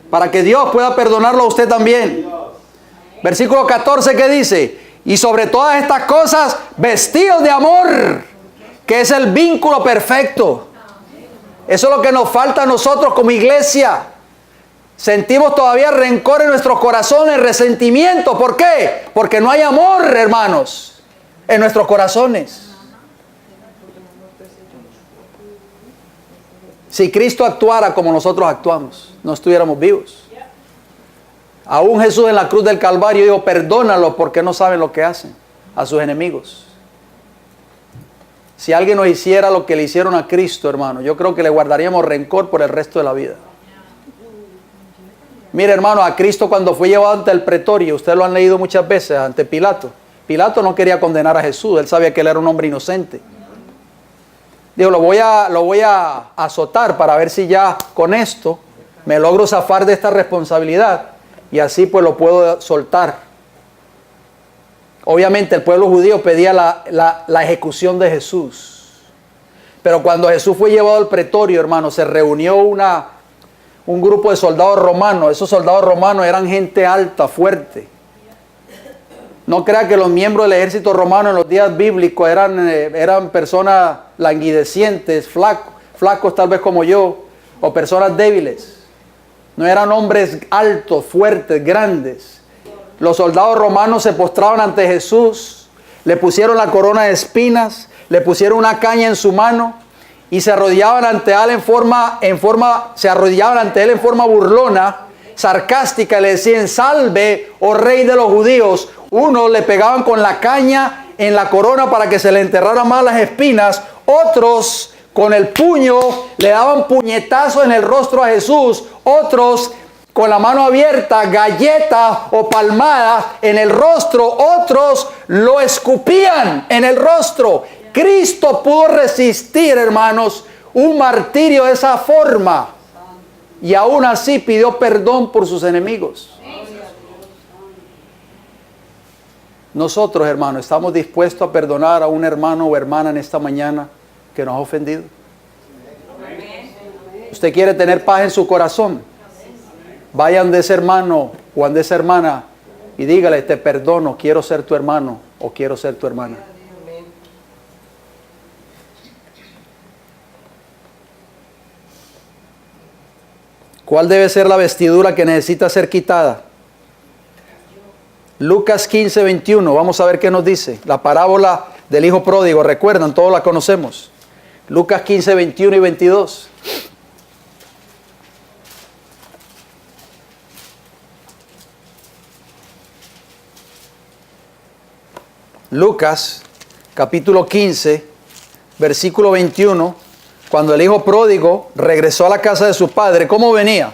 para que Dios pueda perdonarlo a usted también. Versículo 14, ¿qué dice? Y sobre todas estas cosas, vestidos de amor, que es el vínculo perfecto. Eso es lo que nos falta a nosotros como iglesia. Sentimos todavía rencor en nuestros corazones, resentimiento. ¿Por qué? Porque no hay amor, hermanos, en nuestros corazones. Si Cristo actuara como nosotros actuamos, no estuviéramos vivos. Aún Jesús en la cruz del Calvario dijo, perdónalos porque no saben lo que hacen a sus enemigos. Si alguien nos hiciera lo que le hicieron a Cristo, hermano, yo creo que le guardaríamos rencor por el resto de la vida. Mire, hermano, a Cristo cuando fue llevado ante el pretorio, ustedes lo han leído muchas veces, ante Pilato. Pilato no quería condenar a Jesús, él sabía que él era un hombre inocente. Dijo, lo voy a azotar para ver si ya con esto me logro zafar de esta responsabilidad y así pues lo puedo soltar. Obviamente el pueblo judío pedía la ejecución de Jesús. Pero cuando Jesús fue llevado al pretorio, hermano, se reunió un grupo de soldados romanos. Esos soldados romanos eran gente alta, fuerte. No crea que los miembros del ejército romano en los días bíblicos eran personas languidecientes, flacos tal vez como yo, o personas débiles. No eran hombres altos, fuertes, grandes. Los soldados romanos se postraban ante Jesús, le pusieron la corona de espinas, le pusieron una caña en su mano y se arrodillaban ante él en forma burlona, sarcástica, y le decían, salve, oh rey de los judíos. Unos le pegaban con la caña en la corona para que se le enterraran más las espinas, otros con el puño le daban puñetazos en el rostro a Jesús, otros con la mano abierta, galletas o palmadas en el rostro, otros lo escupían en el rostro. Cristo pudo resistir, hermanos, un martirio de esa forma y aún así pidió perdón por sus enemigos. Nosotros, hermanos, ¿estamos dispuestos a perdonar a un hermano o hermana en esta mañana que nos ha ofendido? ¿Usted quiere tener paz en su corazón? Vayan de ese hermano o de esa hermana y dígale, te perdono, quiero ser tu hermano o quiero ser tu hermana. ¿Cuál debe ser la vestidura que necesita ser quitada? Lucas 15, 21. Vamos a ver qué nos dice. La parábola del hijo pródigo. Recuerdan, todos la conocemos. Lucas 15, 21 y 22. Lucas, capítulo 15, versículo 21. Cuando el hijo pródigo regresó a la casa de su padre, ¿cómo venía?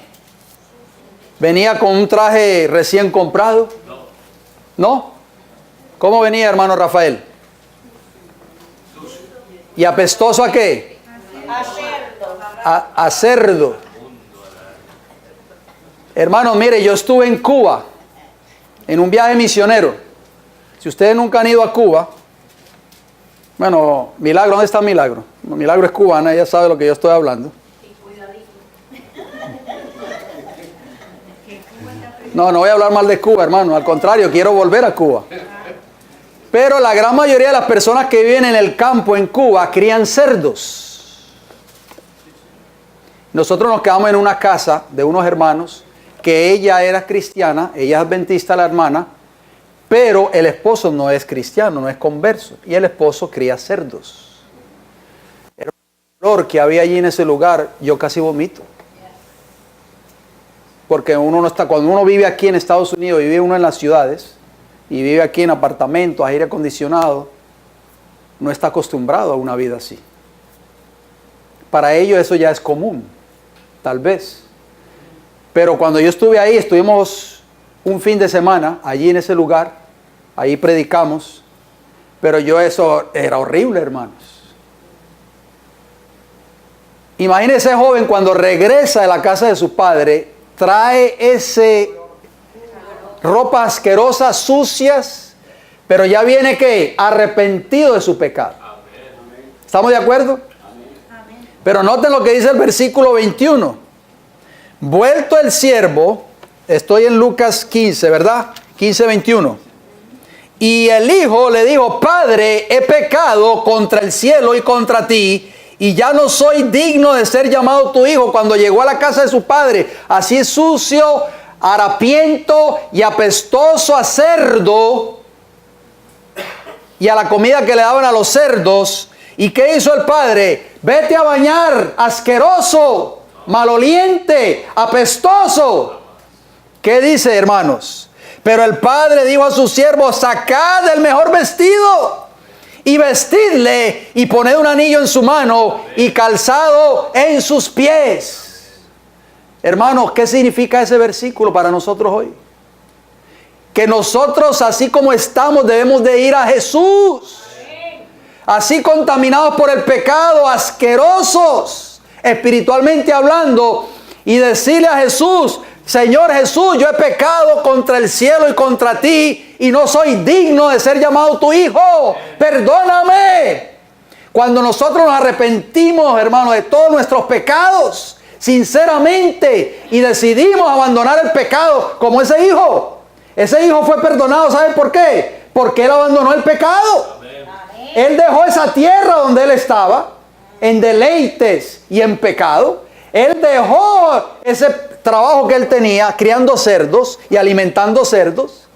¿Venía con un traje recién comprado? ¿No? ¿Cómo venía, hermano Rafael? ¿Y apestoso a qué? A cerdo. A cerdo. Hermano, mire, yo estuve en Cuba en un viaje misionero. Si ustedes nunca han ido a Cuba, bueno, Milagro, ¿dónde está Milagro? Milagro es cubana, ella sabe lo que yo estoy hablando. No voy a hablar mal de Cuba, hermano, al contrario, quiero volver a Cuba. Pero la gran mayoría de las personas que viven en el campo en Cuba crían cerdos. Nosotros nos quedamos en una casa de unos hermanos que ella era cristiana, ella es adventista, la hermana, pero el esposo no es cristiano, no es converso, y el esposo cría cerdos. El olor que había allí en ese lugar, yo casi vomito. Porque cuando uno vive aquí en Estados Unidos y vive uno en las ciudades, y vive aquí en apartamentos, aire acondicionado, no está acostumbrado a una vida así. Para ellos eso ya es común, tal vez. Pero cuando yo estuve ahí, estuvimos un fin de semana allí en ese lugar, ahí predicamos, pero eso era horrible, hermanos. Imagínese ese joven cuando regresa de la casa de su padre, trae ropas asquerosas, sucias, pero ya viene ¿qué? Arrepentido de su pecado. ¿Estamos de acuerdo? Pero noten lo que dice el versículo 21. Vuelto el siervo, estoy en Lucas 15, ¿verdad? 15, 21. Y el hijo le dijo, Padre, he pecado contra el cielo y contra ti, y ya no soy digno de ser llamado tu hijo. Cuando llegó a la casa de su padre, así sucio, harapiento y apestoso a cerdo, y a la comida que le daban a los cerdos. ¿Y qué hizo el padre? Vete a bañar, asqueroso, maloliente, apestoso. ¿Qué dice, hermanos? Pero el padre dijo a sus siervos: sacad el mejor vestido y vestidle, y poned un anillo en su mano y calzado en sus pies. Hermanos, ¿qué significa ese versículo para nosotros hoy? Que nosotros, así como estamos, debemos de ir a Jesús. Así contaminados por el pecado, asquerosos, espiritualmente hablando, y decirle a Jesús: Señor Jesús, yo he pecado contra el cielo y contra ti, y no soy digno de ser llamado tu hijo. Perdóname. Cuando nosotros nos arrepentimos, hermanos, de todos nuestros pecados, sinceramente, y decidimos abandonar el pecado, como ese hijo fue perdonado. ¿Saben por qué? Porque él abandonó el pecado. Él dejó esa tierra donde él estaba, en deleites y en pecado. Él dejó ese trabajo que él tenía, criando cerdos y alimentando cerdos,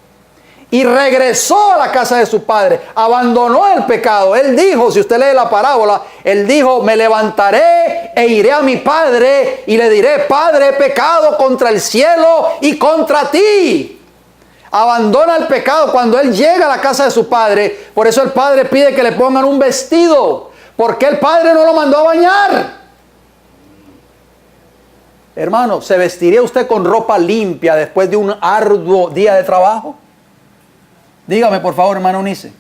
y regresó a la casa de su padre. Abandonó el pecado. Él dijo, si usted lee la parábola, él dijo: me levantaré e iré a mi padre y le diré: Padre, he pecado contra el cielo y contra ti. Abandona el pecado cuando él llega a la casa de su padre. Por eso el padre pide que le pongan un vestido, porque el padre no lo mandó a bañar. Hermano, ¿se vestiría usted con ropa limpia después de un arduo día de trabajo? Dígame, por favor, hermano Unice.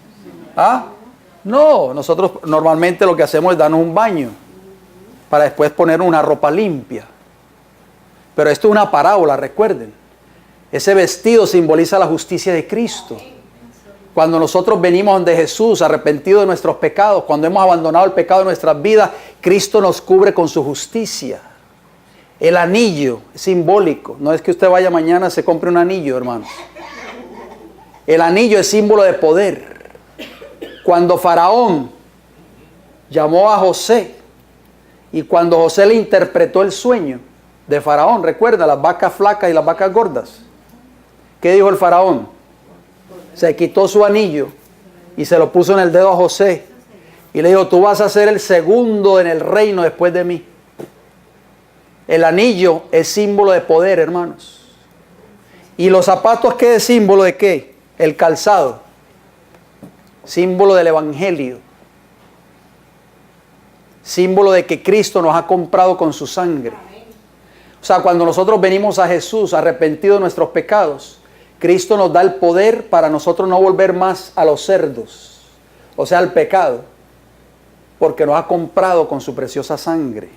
¿Ah? No, nosotros normalmente lo que hacemos es darnos un baño para después poner una ropa limpia. Pero esto es una parábola, recuerden. Ese vestido simboliza la justicia de Cristo. Cuando nosotros venimos donde Jesús, arrepentidos de nuestros pecados, cuando hemos abandonado el pecado de nuestras vidas, Cristo nos cubre con su justicia. El anillo es simbólico. No es que usted vaya mañana y se compre un anillo, hermanos. El anillo es símbolo de poder. Cuando Faraón llamó a José, y cuando José le interpretó el sueño de Faraón, recuerda, las vacas flacas y las vacas gordas. ¿Qué dijo el Faraón? Se quitó su anillo y se lo puso en el dedo a José y le dijo: tú vas a ser el segundo en el reino después de mí. El anillo es símbolo de poder, hermanos. ¿Y los zapatos qué es símbolo de qué? El calzado, símbolo del evangelio, símbolo de que Cristo nos ha comprado con su sangre. O sea, cuando nosotros venimos a Jesús arrepentidos de nuestros pecados, Cristo nos da el poder para nosotros no volver más a los cerdos, o sea, al pecado, porque nos ha comprado con su preciosa sangre.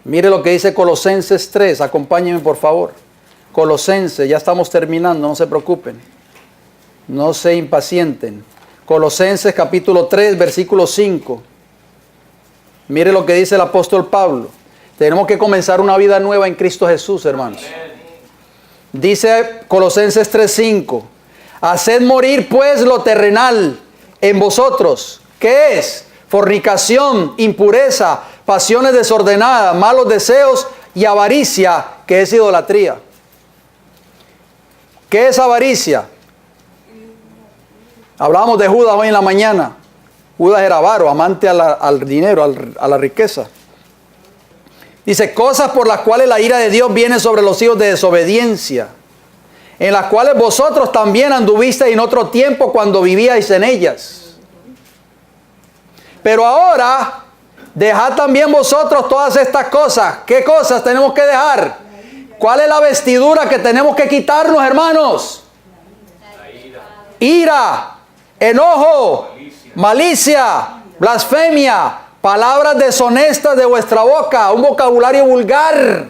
Mire lo que dice Colosenses 3, acompáñenme por favor. Colosenses, ya estamos terminando, no se preocupen, no se impacienten. Colosenses capítulo 3, versículo 5. Mire lo que dice el apóstol Pablo. Tenemos que comenzar una vida nueva en Cristo Jesús, hermanos. Dice Colosenses 3:5: haced morir pues lo terrenal en vosotros. ¿Qué es? Fornicación, impureza, pasiones desordenadas, malos deseos y avaricia, que es idolatría. ¿Qué es avaricia? Hablábamos de Judas hoy en la mañana. Judas era avaro, amante al dinero, a la riqueza. Dice: cosas por las cuales la ira de Dios viene sobre los hijos de desobediencia, en las cuales vosotros también anduvisteis en otro tiempo cuando vivíais en ellas. Pero ahora, dejad también vosotros todas estas cosas. ¿Qué cosas tenemos que dejar? ¿Cuál es la vestidura que tenemos que quitarnos, hermanos? Ira, enojo, malicia, blasfemia, palabras deshonestas de vuestra boca, un vocabulario vulgar.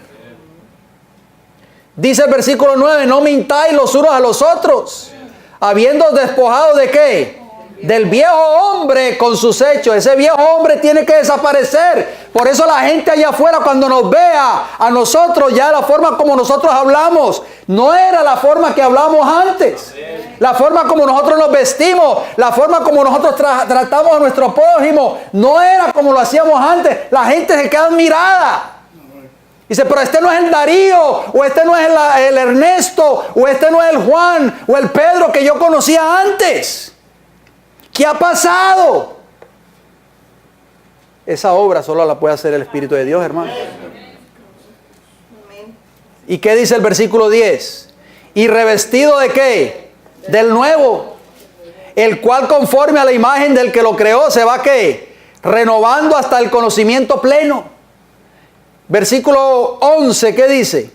Dice el versículo 9: no mintáis los unos a los otros, habiendo despojado ¿de qué? Del viejo hombre con sus hechos. Ese viejo hombre tiene que desaparecer. Por eso la gente allá afuera, cuando nos vea a nosotros, ya la forma como nosotros hablamos no era la forma que hablamos antes. La forma como nosotros nos vestimos, la forma como nosotros tratamos a nuestro prójimo, no era como lo hacíamos antes. La gente se queda admirada. Dice: pero este no es el Darío, o este no es el Ernesto, o este no es el Juan, o el Pedro que yo conocía antes. ¿Qué ha pasado? Esa obra solo la puede hacer el Espíritu de Dios, hermano. ¿Y qué dice el versículo 10? ¿Y revestido de qué? Del nuevo, el cual conforme a la imagen del que lo creó se va ¿qué? Renovando hasta el conocimiento pleno. Versículo 11, ¿qué dice?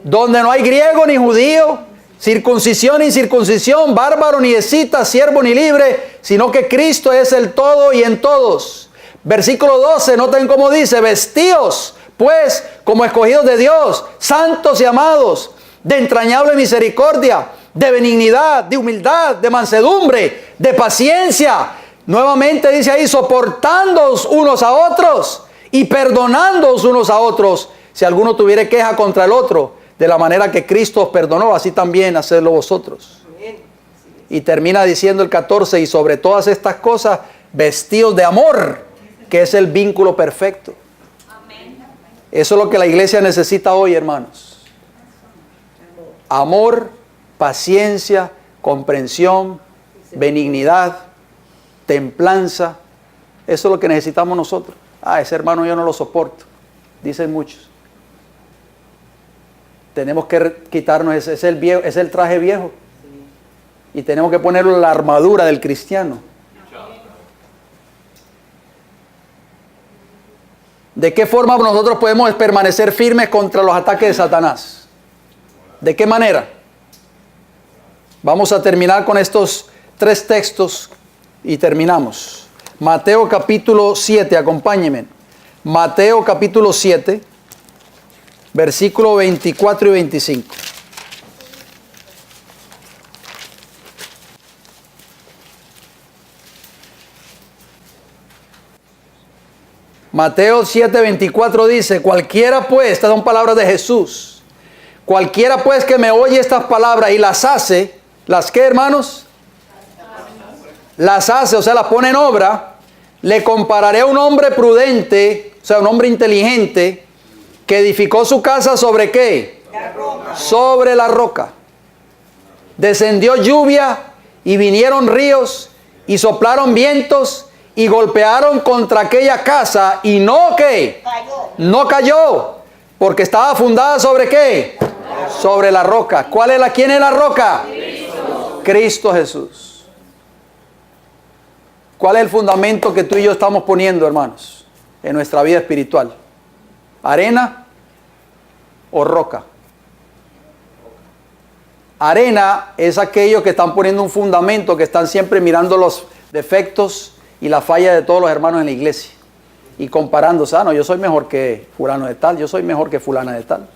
Donde no hay griego ni judío, circuncisión ni incircuncisión, bárbaro ni escita, siervo ni libre, sino que Cristo es el todo y en todos. Versículo 12, noten cómo dice, vestíos pues como escogidos de Dios, santos y amados, de entrañable misericordia, de benignidad, de humildad, de mansedumbre, de paciencia. Nuevamente dice ahí, soportándoos unos a otros y perdonándoos unos a otros, si alguno tuviere queja contra el otro, de la manera que Cristo os perdonó, así también hacedlo vosotros. Y termina diciendo el 14, y sobre todas estas cosas, vestidos de amor, que es el vínculo perfecto. Eso es lo que la iglesia necesita hoy, hermanos. Amor, paciencia, comprensión, benignidad, templanza. Eso es lo que necesitamos nosotros. Ese hermano yo no lo soporto, dicen muchos. Tenemos que quitarnos, es el traje viejo. Y tenemos que ponerle la armadura del cristiano. ¿De qué forma nosotros podemos permanecer firmes contra los ataques de Satanás? ¿De qué manera? Vamos a terminar con estos 3 textos y terminamos. Mateo capítulo 7, acompáñenme. Mateo capítulo 7, versículo 24 y 25. Mateo 7:24 dice, cualquiera pues, estas son palabras de Jesús, cualquiera pues que me oye estas palabras y las hace, ¿las qué, hermanos? Las hace, o sea, las pone en obra, le compararé a un hombre prudente, o sea, un hombre inteligente, que edificó su casa ¿sobre qué? La roca. Sobre la roca. Descendió lluvia y vinieron ríos y soplaron vientos y golpearon contra aquella casa y no ¿qué? Cayó. No cayó, porque estaba fundada ¿sobre qué? Sobre la roca. ¿Quién es la roca? Cristo Jesús. ¿Cuál es el fundamento que tú y yo estamos poniendo, hermanos, en nuestra vida espiritual? ¿Arena o roca? Arena es aquellos que están poniendo un fundamento, que están siempre mirando los defectos y la falla de todos los hermanos en la iglesia y comparándose, no, yo soy mejor que fulano de tal, yo soy mejor que fulana de tal.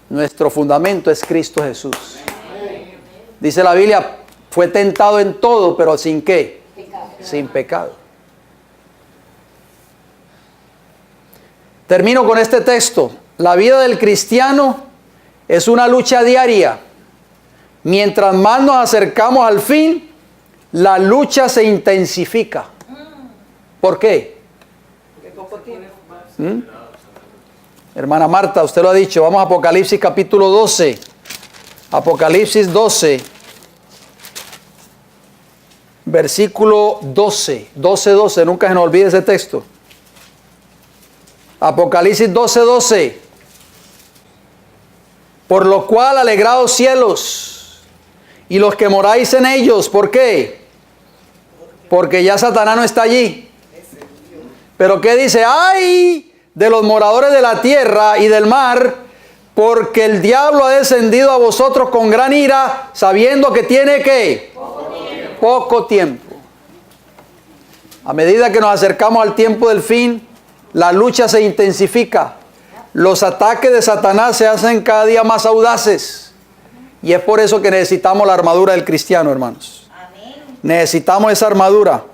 Nuestro fundamento es Cristo Jesús. Dice la Biblia, fue tentado en todo, pero ¿sin qué? Sin pecado. Termino con este texto. La vida del cristiano es una lucha diaria. Mientras más nos acercamos al fin, la lucha se intensifica. ¿Por qué? Hermana Marta, usted lo ha dicho. Vamos a Apocalipsis capítulo 12. Apocalipsis 12. Versículo 12. 12. Nunca se nos olvide ese texto. Apocalipsis 12. Por lo cual alegraos cielos y los que moráis en ellos. ¿Por qué? Porque ya Satanás no está allí. Pero ¿qué dice? ¡Ay de los moradores de la tierra y del mar! Porque el diablo ha descendido a vosotros con gran ira, sabiendo que tiene ¿qué? Poco tiempo. A medida que nos acercamos al tiempo del fin, la lucha se intensifica. Los ataques de Satanás se hacen cada día más audaces. Y es por eso que necesitamos la armadura del cristiano, hermanos. Necesitamos esa armadura.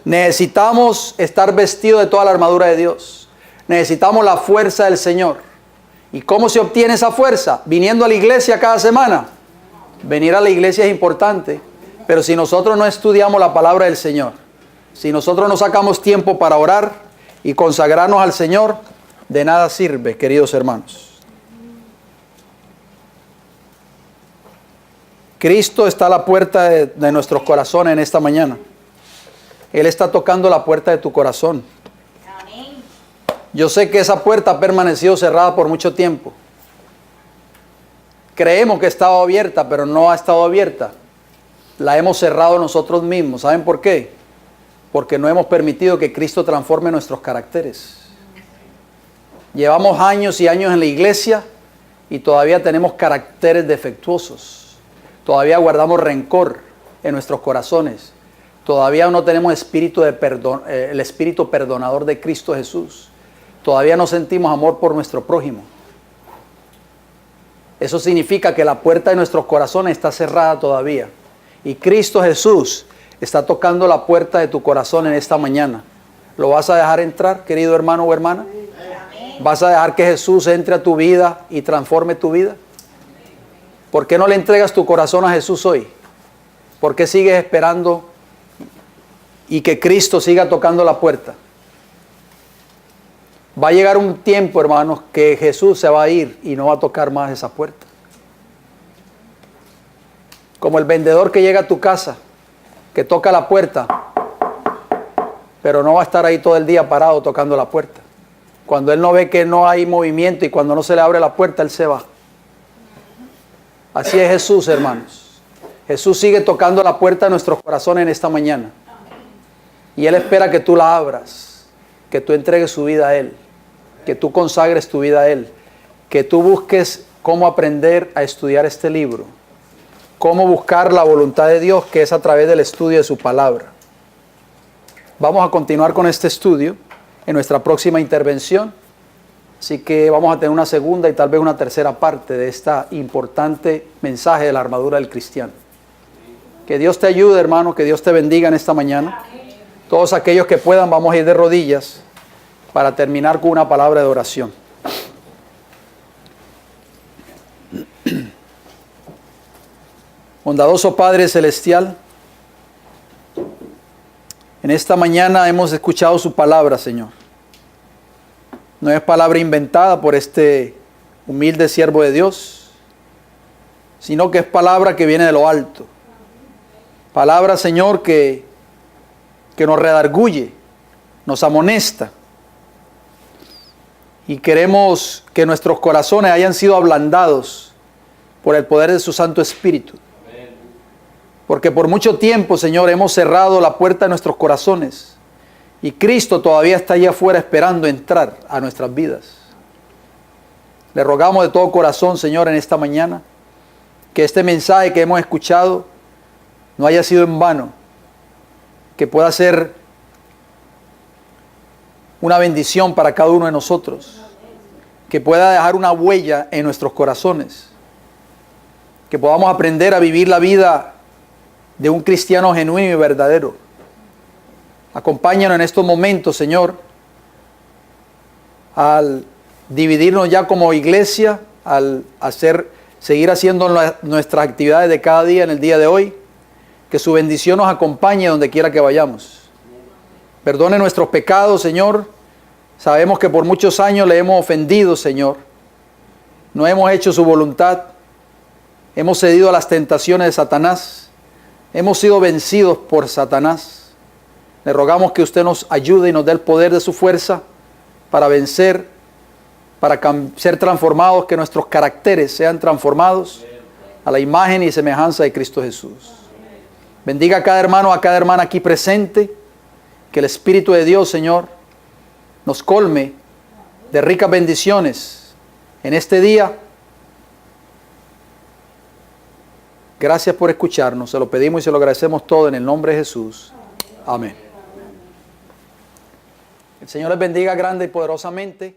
Necesitamos estar vestidos de toda la armadura de Dios. Necesitamos la fuerza del Señor. ¿Y cómo se obtiene esa fuerza? Viniendo a la iglesia cada semana. Venir a la iglesia es importante, pero si nosotros no estudiamos la palabra del Señor, si nosotros no sacamos tiempo para orar y consagrarnos al Señor, de nada sirve, queridos hermanos. Cristo está a la puerta de nuestros corazones en esta mañana. Él está tocando la puerta de tu corazón. Amén. Yo sé que esa puerta ha permanecido cerrada por mucho tiempo. Creemos que estaba abierta, pero no ha estado abierta. La hemos cerrado nosotros mismos. ¿Saben por qué? Porque no hemos permitido que Cristo transforme nuestros caracteres. Llevamos años y años en la iglesia y todavía tenemos caracteres defectuosos. Todavía guardamos rencor en nuestros corazones. Todavía no tenemos espíritu de perdón, el espíritu perdonador de Cristo Jesús. Todavía no sentimos amor por nuestro prójimo. Eso significa que la puerta de nuestros corazones está cerrada todavía. Y Cristo Jesús está tocando la puerta de tu corazón en esta mañana. ¿Lo vas a dejar entrar, querido hermano o hermana? ¿Vas a dejar que Jesús entre a tu vida y transforme tu vida? ¿Por qué no le entregas tu corazón a Jesús hoy? ¿Por qué sigues esperando y que Cristo siga tocando la puerta? Va a llegar un tiempo, hermanos, que Jesús se va a ir y no va a tocar más esa puerta. Como el vendedor que llega a tu casa, que toca la puerta, pero no va a estar ahí todo el día parado tocando la puerta. Cuando él no ve que no hay movimiento y cuando no se le abre la puerta, él se va. Así es Jesús, hermanos. Jesús sigue tocando la puerta de nuestros corazones en esta mañana. Y Él espera que tú la abras, que tú entregues su vida a Él, que tú consagres tu vida a Él, que tú busques cómo aprender a estudiar este libro, cómo buscar la voluntad de Dios, que es a través del estudio de su palabra. Vamos a continuar con este estudio en nuestra próxima intervención, así que vamos a tener una segunda y tal vez una tercera parte de esta importante mensaje de la armadura del cristiano. Que Dios te ayude, hermano, que Dios te bendiga en esta mañana. Todos aquellos que puedan, vamos a ir de rodillas para terminar con una palabra de oración. Bondadoso Padre Celestial, en esta mañana hemos escuchado su palabra, Señor. No es palabra inventada por este humilde siervo de Dios, sino que es palabra que viene de lo alto. Palabra, Señor, que nos redarguye, nos amonesta. Y queremos que nuestros corazones hayan sido ablandados por el poder de su Santo Espíritu. Porque por mucho tiempo, Señor, hemos cerrado la puerta de nuestros corazones. Y Cristo todavía está allá afuera esperando entrar a nuestras vidas. Le rogamos de todo corazón, Señor, en esta mañana, que este mensaje que hemos escuchado no haya sido en vano, que pueda ser una bendición para cada uno de nosotros, que pueda dejar una huella en nuestros corazones, que podamos aprender a vivir la vida de un cristiano genuino y verdadero. Acompáñanos en estos momentos, Señor, al dividirnos ya como iglesia, al seguir haciendo nuestras actividades de cada día en el día de hoy, que su bendición nos acompañe donde quiera que vayamos. Perdone nuestros pecados, Señor. Sabemos que por muchos años le hemos ofendido, Señor. No hemos hecho su voluntad. Hemos cedido a las tentaciones de Satanás. Hemos sido vencidos por Satanás. Le rogamos que usted nos ayude y nos dé el poder de su fuerza para vencer, para ser transformados, que nuestros caracteres sean transformados a la imagen y semejanza de Cristo Jesús. Bendiga a cada hermano, a cada hermana aquí presente, que el Espíritu de Dios, Señor, nos colme de ricas bendiciones en este día. Gracias por escucharnos, se lo pedimos y se lo agradecemos todo en el nombre de Jesús. Amén. El Señor les bendiga grande y poderosamente.